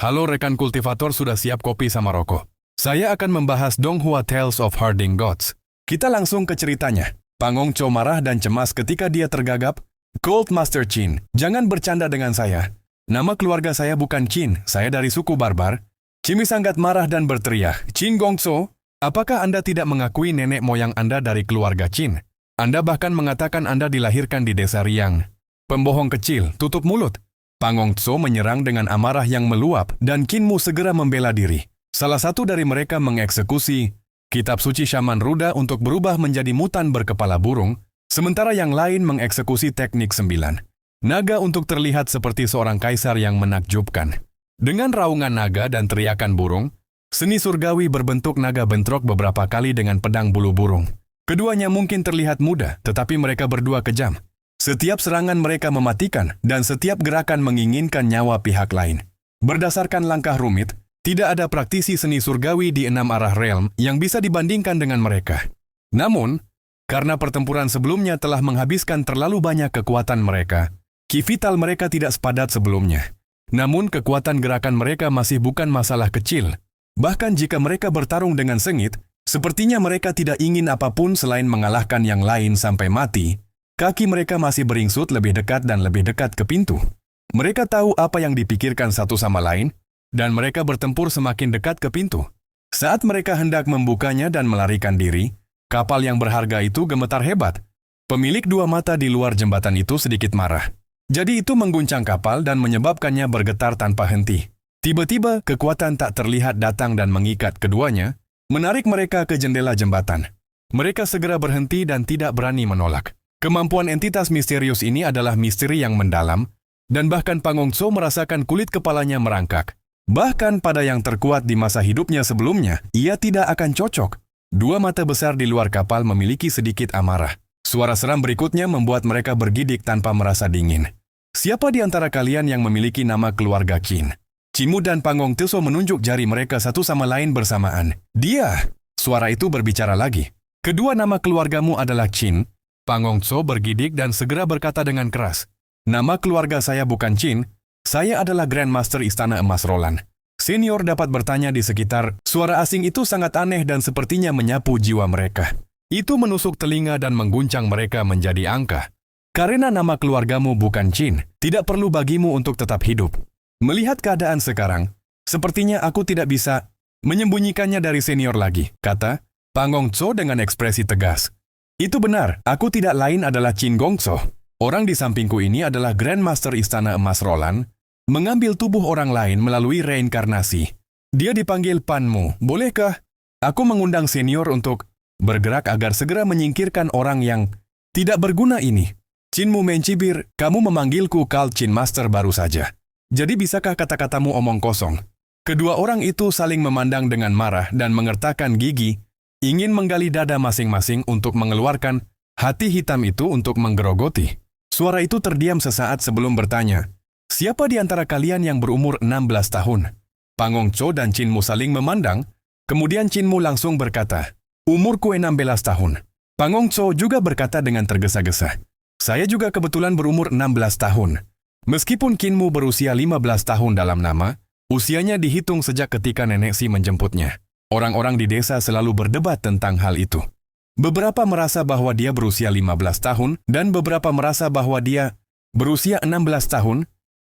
Halo rekan kultivator, sudah siap kopi sama rokok? Saya akan membahas Donghua Tales of Harding Gods. Kita langsung ke ceritanya. Pang Hongzhou marah dan cemas ketika dia tergagap. Gold Master Qin, jangan bercanda dengan saya. Nama keluarga saya bukan Qin, saya dari suku barbar. Qin sangat marah dan berteriak, Qin Gongzhou, apakah Anda tidak mengakui nenek moyang Anda dari keluarga Qin? Anda bahkan mengatakan Anda dilahirkan di desa Riang. Pembohong kecil, tutup mulut. Pang Hongzhou menyerang dengan amarah yang meluap dan Qin Mu segera membela diri. Salah satu dari mereka mengeksekusi kitab suci Shaman Ruda untuk berubah menjadi mutan berkepala burung, sementara yang lain mengeksekusi teknik 9 naga untuk terlihat seperti seorang kaisar yang menakjubkan. Dengan raungan naga dan teriakan burung, seni surgawi berbentuk naga bentrok beberapa kali dengan pedang bulu burung. Keduanya mungkin terlihat mudah, tetapi mereka berdua kejam. Setiap serangan mereka mematikan, dan setiap gerakan menginginkan nyawa pihak lain. Berdasarkan langkah rumit, tidak ada praktisi seni surgawi di 6 arah realm yang bisa dibandingkan dengan mereka. Namun, karena pertempuran sebelumnya telah menghabiskan terlalu banyak kekuatan mereka, ki vital mereka tidak sepadat sebelumnya. Namun kekuatan gerakan mereka masih bukan masalah kecil. Bahkan jika mereka bertarung dengan sengit, sepertinya mereka tidak ingin apapun selain mengalahkan yang lain sampai mati. Kaki mereka masih beringsut lebih dekat dan lebih dekat ke pintu. Mereka tahu apa yang dipikirkan satu sama lain, dan mereka bertempur semakin dekat ke pintu. Saat mereka hendak membukanya dan melarikan diri, kapal yang berharga itu gemetar hebat. Pemilik 2 mata di luar jembatan itu sedikit marah. Jadi itu mengguncang kapal dan menyebabkannya bergetar tanpa henti. Tiba-tiba kekuatan tak terlihat datang dan mengikat keduanya, menarik mereka ke jendela jembatan. Mereka segera berhenti dan tidak berani menolak. Kemampuan entitas misterius ini adalah misteri yang mendalam, dan bahkan Pang Hongzhou merasakan kulit kepalanya merangkak. Bahkan pada yang terkuat di masa hidupnya sebelumnya, ia tidak akan cocok. 2 mata besar di luar kapal memiliki sedikit amarah. Suara seram berikutnya membuat mereka bergidik tanpa merasa dingin. Siapa di antara kalian yang memiliki nama keluarga Qin? Qin Mu dan Pang Hongzhou menunjuk jari mereka satu sama lain bersamaan. Dia! Suara itu berbicara lagi. Kedua nama keluargamu adalah Qin. Pang Hongzhou bergidik dan segera berkata dengan keras, nama keluarga saya bukan Qin, saya adalah Grandmaster Istana Emas Roland. Senior dapat bertanya di sekitar, suara asing itu sangat aneh dan sepertinya menyapu jiwa mereka. Itu menusuk telinga dan mengguncang mereka menjadi angka. Karena nama keluargamu bukan Qin, tidak perlu bagimu untuk tetap hidup. Melihat keadaan sekarang, sepertinya aku tidak bisa menyembunyikannya dari senior lagi, kata Pang Hongzhou dengan ekspresi tegas. Itu benar, aku tidak lain adalah Qin Gongzhou. Orang di sampingku ini adalah Grandmaster Istana Emas Roland, mengambil tubuh orang lain melalui reinkarnasi. Dia dipanggil Pan Mu. Bolehkah aku mengundang senior untuk bergerak agar segera menyingkirkan orang yang tidak berguna ini? Qin Mu mencibir, kamu memanggilku Cult Qin Master baru saja. Jadi bisakah kata-katamu omong kosong? Kedua orang itu saling memandang dengan marah dan mengertakkan gigi, ingin menggali dada masing-masing untuk mengeluarkan hati hitam itu untuk menggerogoti. Suara itu terdiam sesaat sebelum bertanya, siapa di antara kalian yang berumur 16 tahun? Pang Hongzhou dan Qin Mu saling memandang, kemudian Qin Mu langsung berkata, umurku 16 tahun. Pang Hongzhou juga berkata dengan tergesa-gesa, saya juga kebetulan berumur 16 tahun. Meskipun Qin Mu berusia 15 tahun dalam nama, usianya dihitung sejak ketika nenek si menjemputnya. Orang-orang di desa selalu berdebat tentang hal itu. Beberapa merasa bahwa dia berusia 15 tahun dan beberapa merasa bahwa dia berusia 16 tahun,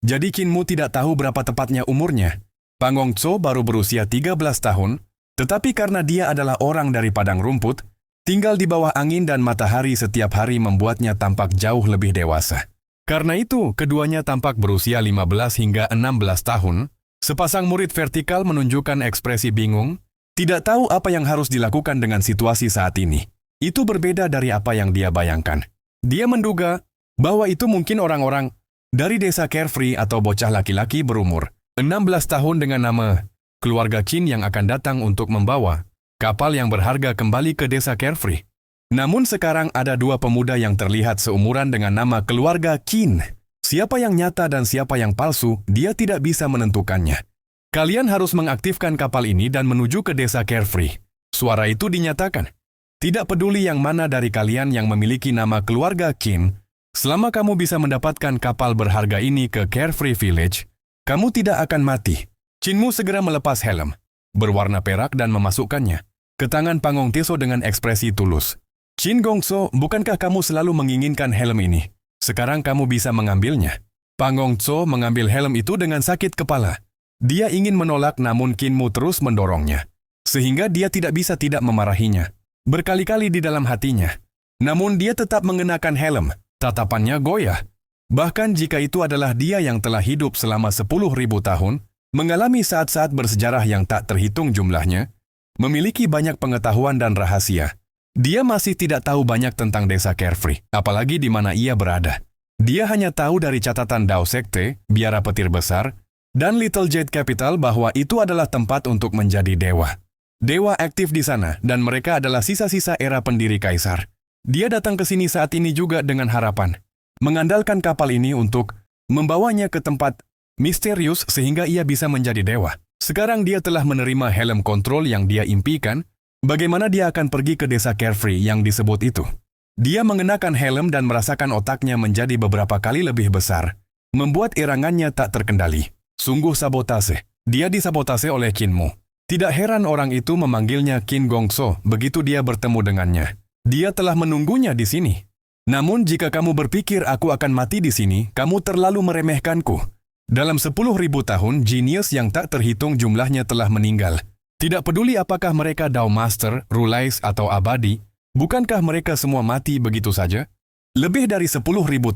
jadi Qin Mu tidak tahu berapa tepatnya umurnya. Pang Hongzhou baru berusia 13 tahun, tetapi karena dia adalah orang dari padang rumput, tinggal di bawah angin dan matahari setiap hari membuatnya tampak jauh lebih dewasa. Karena itu, keduanya tampak berusia 15 hingga 16 tahun. Sepasang murid vertikal menunjukkan ekspresi bingung, tidak tahu apa yang harus dilakukan dengan situasi saat ini. Itu berbeda dari apa yang dia bayangkan. Dia menduga bahwa itu mungkin orang-orang dari desa Carefree atau bocah laki-laki berumur 16 tahun dengan nama keluarga Qin yang akan datang untuk membawa kapal yang berharga kembali ke desa Carefree. Namun sekarang ada 2 pemuda yang terlihat seumuran dengan nama keluarga Qin. Siapa yang nyata dan siapa yang palsu, dia tidak bisa menentukannya. Kalian harus mengaktifkan kapal ini dan menuju ke desa Carefree. Suara itu dinyatakan. Tidak peduli yang mana dari kalian yang memiliki nama keluarga Qin, selama kamu bisa mendapatkan kapal berharga ini ke Carefree Village, kamu tidak akan mati. Chin Mu segera melepas helm, berwarna perak dan memasukkannya ke tangan Pangong Teso dengan ekspresi tulus. Chin Gongso, bukankah kamu selalu menginginkan helm ini? Sekarang kamu bisa mengambilnya. Pangong Tso mengambil helm itu dengan sakit kepala. Dia ingin menolak namun Chin Mu terus mendorongnya, sehingga dia tidak bisa tidak memarahinya. Berkali-kali di dalam hatinya. Namun dia tetap mengenakan helm, tatapannya goyah. Bahkan jika itu adalah dia yang telah hidup selama 10.000 tahun, mengalami saat-saat bersejarah yang tak terhitung jumlahnya, memiliki banyak pengetahuan dan rahasia. Dia masih tidak tahu banyak tentang desa Carefree, apalagi di mana ia berada. Dia hanya tahu dari catatan Dao Sekte, biara petir besar, dan Little Jade Capital bahwa itu adalah tempat untuk menjadi dewa. Dewa aktif di sana, dan mereka adalah sisa-sisa era pendiri kaisar. Dia datang ke sini saat ini juga dengan harapan, mengandalkan kapal ini untuk membawanya ke tempat misterius sehingga ia bisa menjadi dewa. Sekarang dia telah menerima helm kontrol yang dia impikan, bagaimana dia akan pergi ke desa Carefree yang disebut itu. Dia mengenakan helm dan merasakan otaknya menjadi beberapa kali lebih besar, membuat erangannya tak terkendali. Sungguh sabotase. Dia disabotase oleh Chin Mu. Tidak heran orang itu memanggilnya Kin Gongso begitu dia bertemu dengannya. Dia telah menunggunya di sini. Namun jika kamu berpikir aku akan mati di sini, kamu terlalu meremehkanku. Dalam 10.000 tahun, genius yang tak terhitung jumlahnya telah meninggal. Tidak peduli apakah mereka Dao Master, Rulais, atau Abadi, bukankah mereka semua mati begitu saja? Lebih dari 10.000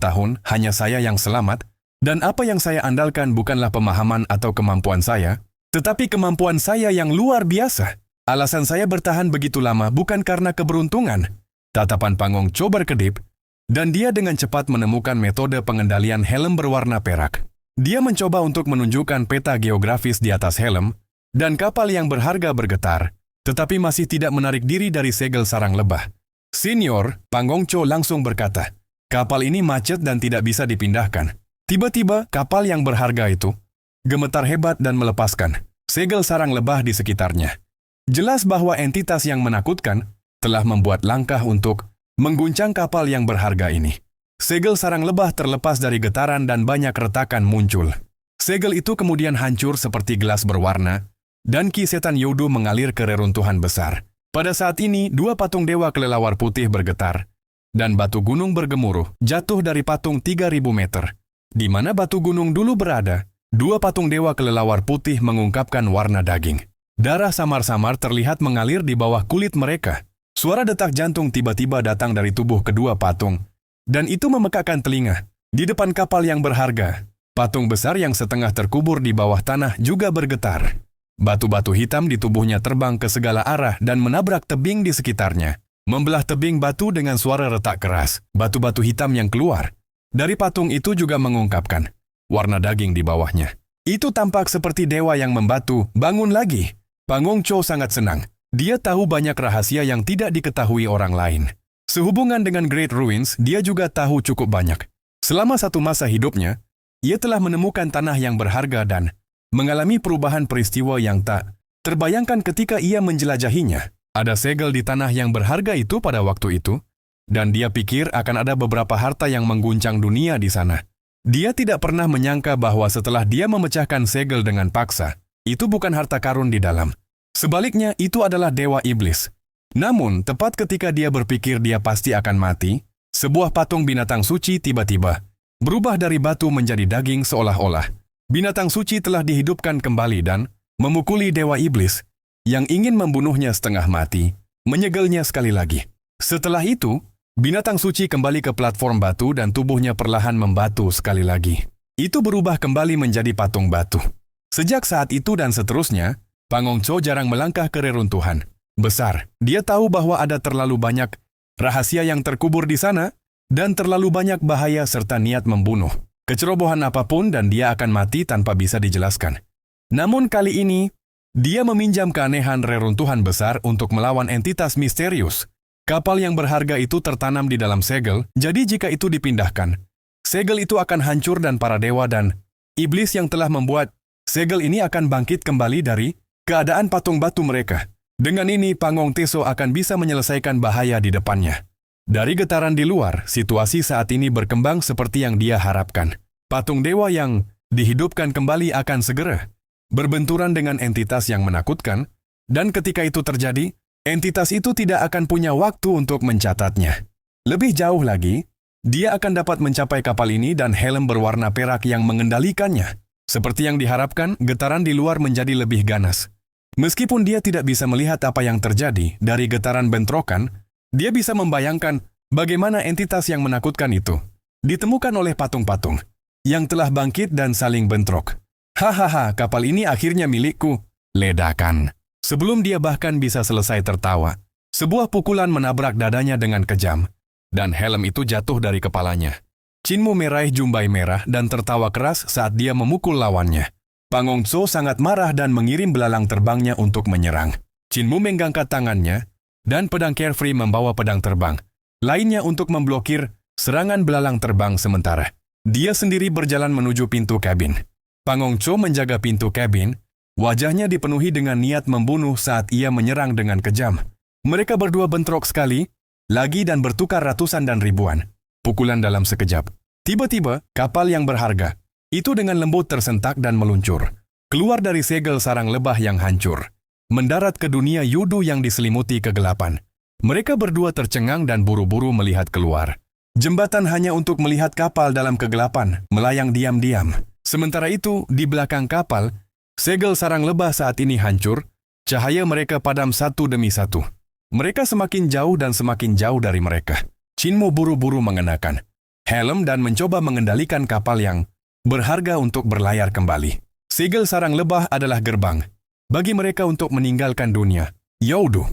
tahun, hanya saya yang selamat, dan apa yang saya andalkan bukanlah pemahaman atau kemampuan saya, tetapi kemampuan saya yang luar biasa. Alasan saya bertahan begitu lama bukan karena keberuntungan. Tatapan Pangong Tso berkedip, dan dia dengan cepat menemukan metode pengendalian helm berwarna perak. Dia mencoba untuk menunjukkan peta geografis di atas helm, dan kapal yang berharga bergetar, tetapi masih tidak menarik diri dari segel sarang lebah. Senior, Pangong Tso langsung berkata, kapal ini macet dan tidak bisa dipindahkan. Tiba-tiba, kapal yang berharga itu gemetar hebat dan melepaskan segel sarang lebah di sekitarnya. Jelas bahwa entitas yang menakutkan telah membuat langkah untuk mengguncang kapal yang berharga ini. Segel sarang lebah terlepas dari getaran dan banyak retakan muncul. Segel itu kemudian hancur seperti gelas berwarna, dan ki setan Yodo mengalir ke reruntuhan besar. Pada saat ini, 2 patung dewa kelelawar putih bergetar, dan batu gunung bergemuruh jatuh dari patung 3.000 meter. Di mana batu gunung dulu berada, 2 patung dewa kelelawar putih mengungkapkan warna daging. Darah samar-samar terlihat mengalir di bawah kulit mereka. Suara detak jantung tiba-tiba datang dari tubuh kedua patung, dan itu memekakkan telinga. Di depan kapal yang berharga, patung besar yang setengah terkubur di bawah tanah juga bergetar. Batu-batu hitam di tubuhnya terbang ke segala arah dan menabrak tebing di sekitarnya, membelah tebing batu dengan suara retak keras. Batu-batu hitam yang keluar dari patung itu juga mengungkapkan warna daging di bawahnya. Itu tampak seperti dewa yang membatu, bangun lagi. Pangong Tso sangat senang. Dia tahu banyak rahasia yang tidak diketahui orang lain. Sehubungan dengan Great Ruins, dia juga tahu cukup banyak. Selama 1 masa hidupnya, ia telah menemukan tanah yang berharga dan mengalami perubahan peristiwa yang tak terbayangkan ketika ia menjelajahinya. Ada segel di tanah yang berharga itu pada waktu itu, dan dia pikir akan ada beberapa harta yang mengguncang dunia di sana. Dia tidak pernah menyangka bahwa setelah dia memecahkan segel dengan paksa, itu bukan harta karun di dalam. Sebaliknya, itu adalah dewa iblis. Namun, tepat ketika dia berpikir dia pasti akan mati, sebuah patung binatang suci tiba-tiba berubah dari batu menjadi daging seolah-olah binatang suci telah dihidupkan kembali dan memukuli dewa iblis yang ingin membunuhnya setengah mati, menyegelnya sekali lagi. Setelah itu, binatang suci kembali ke platform batu dan tubuhnya perlahan membatu sekali lagi. Itu berubah kembali menjadi patung batu. Sejak saat itu dan seterusnya, Pangong Tso jarang melangkah ke reruntuhan besar. Dia tahu bahwa ada terlalu banyak rahasia yang terkubur di sana dan terlalu banyak bahaya serta niat membunuh. Kecerobohan apapun dan dia akan mati tanpa bisa dijelaskan. Namun kali ini, dia meminjam keanehan reruntuhan besar untuk melawan entitas misterius. Kapal yang berharga itu tertanam di dalam segel, jadi jika itu dipindahkan, segel itu akan hancur dan para dewa dan iblis yang telah membuat segel ini akan bangkit kembali dari keadaan patung batu mereka. Dengan ini, Pangong Teso akan bisa menyelesaikan bahaya di depannya. Dari getaran di luar, situasi saat ini berkembang seperti yang dia harapkan. Patung dewa yang dihidupkan kembali akan segera berbenturan dengan entitas yang menakutkan, dan ketika itu terjadi, entitas itu tidak akan punya waktu untuk mencatatnya. Lebih jauh lagi, dia akan dapat mencapai kapal ini dan helm berwarna perak yang mengendalikannya. Seperti yang diharapkan, getaran di luar menjadi lebih ganas. Meskipun dia tidak bisa melihat apa yang terjadi dari getaran bentrokan, dia bisa membayangkan bagaimana entitas yang menakutkan itu ditemukan oleh patung-patung yang telah bangkit dan saling bentrok. Hahaha, kapal ini akhirnya milikku. Ledakan. Sebelum dia bahkan bisa selesai tertawa, sebuah pukulan menabrak dadanya dengan kejam, dan helm itu jatuh dari kepalanya. Chinmu meraih jumbai merah dan tertawa keras saat dia memukul lawannya. Pang Hongzhou sangat marah dan mengirim belalang terbangnya untuk menyerang. Chinmu menggangkat tangannya, dan pedang Carefree membawa pedang terbang lainnya untuk memblokir serangan belalang terbang sementara. Dia sendiri berjalan menuju pintu kabin. Pang Hongzhou menjaga pintu kabin, wajahnya dipenuhi dengan niat membunuh saat ia menyerang dengan kejam. Mereka berdua bentrok sekali lagi dan bertukar ratusan dan ribuan pukulan dalam sekejap. Tiba-tiba, kapal yang berharga itu dengan lembut tersentak dan meluncur keluar dari segel sarang lebah yang hancur, mendarat ke dunia Yudu yang diselimuti kegelapan. Mereka berdua tercengang dan buru-buru melihat keluar. Jembatan hanya untuk melihat kapal dalam kegelapan melayang diam-diam. Sementara itu, di belakang kapal, segel sarang lebah saat ini hancur, cahaya mereka padam satu demi satu. Mereka semakin jauh dan semakin jauh dari mereka. Chinmu buru-buru mengenakan helm dan mencoba mengendalikan kapal yang berharga untuk berlayar kembali. Segel sarang lebah adalah gerbang bagi mereka untuk meninggalkan dunia Yudu.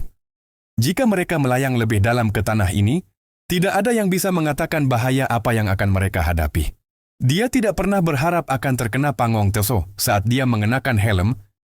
Jika mereka melayang lebih dalam ke tanah ini, tidak ada yang bisa mengatakan bahaya apa yang akan mereka hadapi. Dia tidak pernah berharap akan terkena Pang Hongzhou saat dia mengenakan helm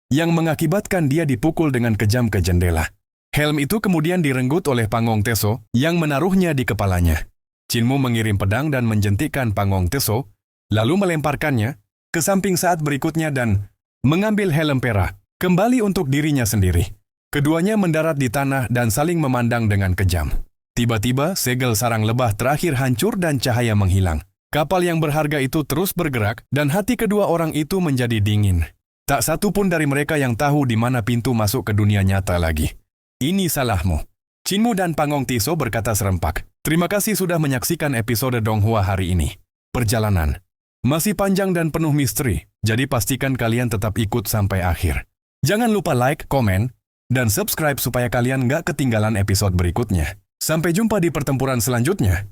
yang mengakibatkan dia dipukul dengan kejam ke jendela. Helm itu kemudian direnggut oleh Pang Hongzhou yang menaruhnya di kepalanya. Chinmu mengirim pedang dan menjentikkan Pang Hongzhou, lalu melemparkannya ke samping saat berikutnya dan mengambil helm perak kembali untuk dirinya sendiri. Keduanya mendarat di tanah dan saling memandang dengan kejam. Tiba-tiba, segel sarang lebah terakhir hancur dan cahaya menghilang. Kapal yang berharga itu terus bergerak dan hati kedua orang itu menjadi dingin. Tak satu pun dari mereka yang tahu di mana pintu masuk ke dunia nyata lagi. Ini salahmu. Chinmu dan Pang Hongzhou berkata serempak. Terima kasih sudah menyaksikan episode Donghua hari ini. Perjalanan masih panjang dan penuh misteri, jadi pastikan kalian tetap ikut sampai akhir. Jangan lupa like, komen, dan subscribe supaya kalian nggak ketinggalan episode berikutnya. Sampai jumpa di pertempuran selanjutnya.